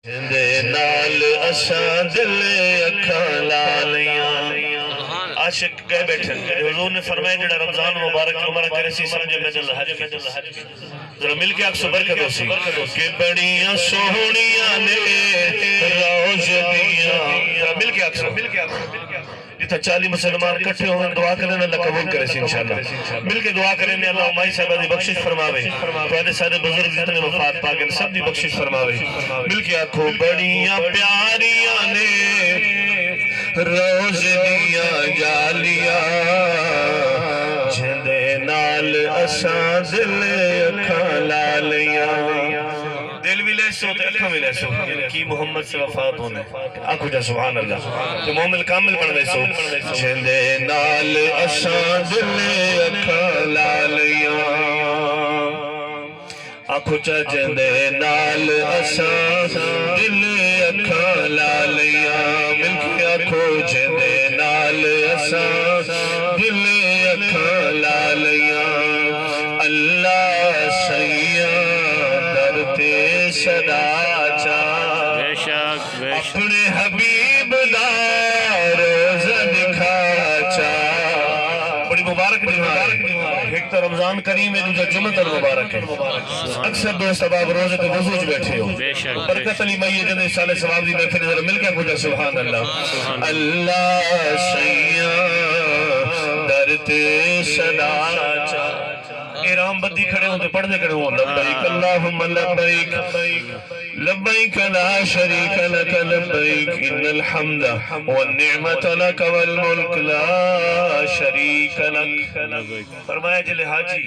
نال اساں دل اکھاں لالیاں عاشق کہہ بیٹھے حضور نے فرمایا جڑا رمضان مبارک عمرہ کرے سی سمجھے میں دل حج کی ذرا مل کے آگ سے برکت ہو سی کہ بڑیاں سوہنیاں نے روز دیاں ذرا مل کے آگ سے جتا 40 مسلمان کٹھے ہوئے دعا کرنے اللہ قبول کرے سی انشاءاللہ مل کے دعا کرنے اللہ امائی صاحبہ دی بخشش فرماوے تو سارے بزرگ جتنے وفات پاکن سب دی بخشش فرماوے مل کے آنکھوں بڑیاں پیاریاں نے روز دیاں جالیاں جھندے نال اساں دل اکھاں لالیاں دل بھی لے سو تو اکھاں بھی لے سو کی محمد سے وفات ہونے آنکھو جا سبحان اللہ تو مومن کامل بن لے سو جھندے نال اساں دل اکھاں لالیاں آنکھو جا جھندے نال اساں دل اکھاں لالیاں مل کے آنکھو جھندے نال اساں دل اکھاں لالیاں اللہ سیاں درتے صدا چاہ اپنے حبیب دا روزہ دکھا چاہ بڑی مبارک ایک تو رمضان کریم ہے دوسرا جمعہ مبارک ہے اکثر دوست اب آپ روزے تو وضوج بیٹھے ہو برکت علی مئی جن سال ثواب دی محفل ذرا مل کے کچھ سبحان اللہ اللہ سیاں درتے صدا چاہ احرام بدی کھڑے ہوں تو پڑھنے کھڑے ہوں لبیک اللہم لبیک لبیک لا شریک لک لبیک ان الحمد والنعمت لک والملک لا شریک لک فرمایا جلے حاجی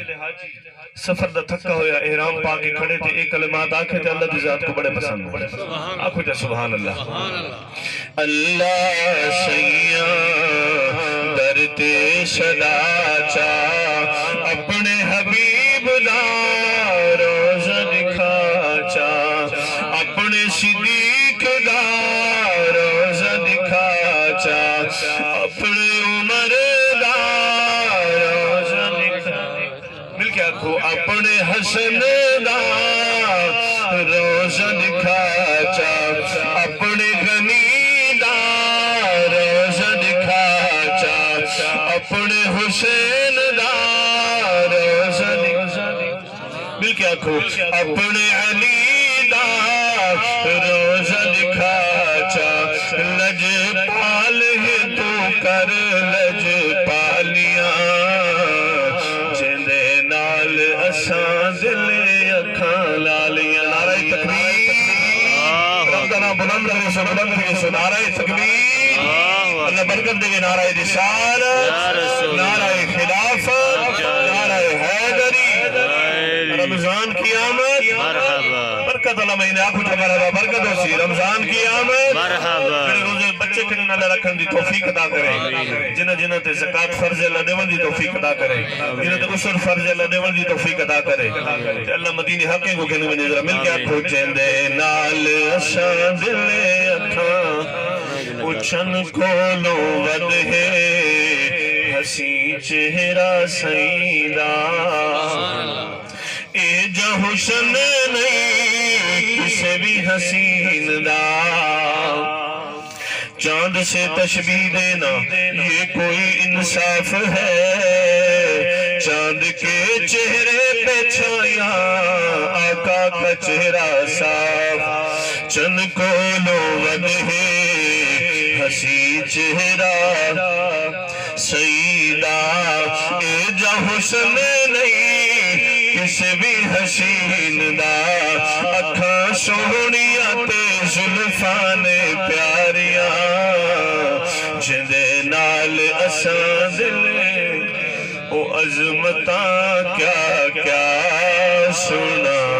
سفر دا تھکا ہویا احرام پاکے کھڑے تھے ایک کلمات آنکھیں تھے اللہ دی ذات کو بڑے پسند آنکھو جا سبحان اللہ اللہ سیاں درتے صدا چاہ اپنے حبیب دا روزہ دکھا چاہ اپنے صدیق دا روزہ دکھا چاہ اپنے عمر دا روزہ دکھا مل کے آنکھو اپنے حسن دا روزہ دکھا چاہ اپنے غنی دا روزہ دکھا چاہ اپنے حسین دا روزہ دکھا مل کے آنکھو اپنے علی دا روزہ دکھا چاہ لج پال ہے تو کر لج پالیاں جندے نال اساں دل اکھاں لالیاں نعرہ تکبیر ربنا بلند کرے سو بلند کرے سو نعرہ تکبیر اللہ برکت دے نعرہ رسالت نعرہ خلافت نعرہ حیدری رمضان کی آمد برکت اللہ مہینے آنکھو جا مرحبا برکت ہو سی رمضان کی آمد پھر روزے بچے کھڑے اللہ رکھن دی توفیق عطا کرے جنہ جنہ تے زکاة فرض اللہ دیون دی توفیق عطا کرے جنہ تے عشر فرض اللہ دیون دی توفیق عطا کرے اللہ مدینی حقیں کو کہنے میں نظرہ مل کے آنکھو چیندے نال اساں دل اکھاں اچھن کولو ود ہے حسین چہرہ سیدہ اے جا حسن نہیں کسے بھی حسین دا چاند سے تشبیہ دینا یہ کوئی انصاف ہے چاند کے چہرے پہ چھایا آقا کا چہرہ صاف چن کو لو ود ہے حسین چہرہ سیدہ اے جا حسن نہیں کسے بھی حسین دا اکھاں سوہنیاں تے زلفان پیاریاں جندے نال اساں دل او عظمتاں کیا کیا سنا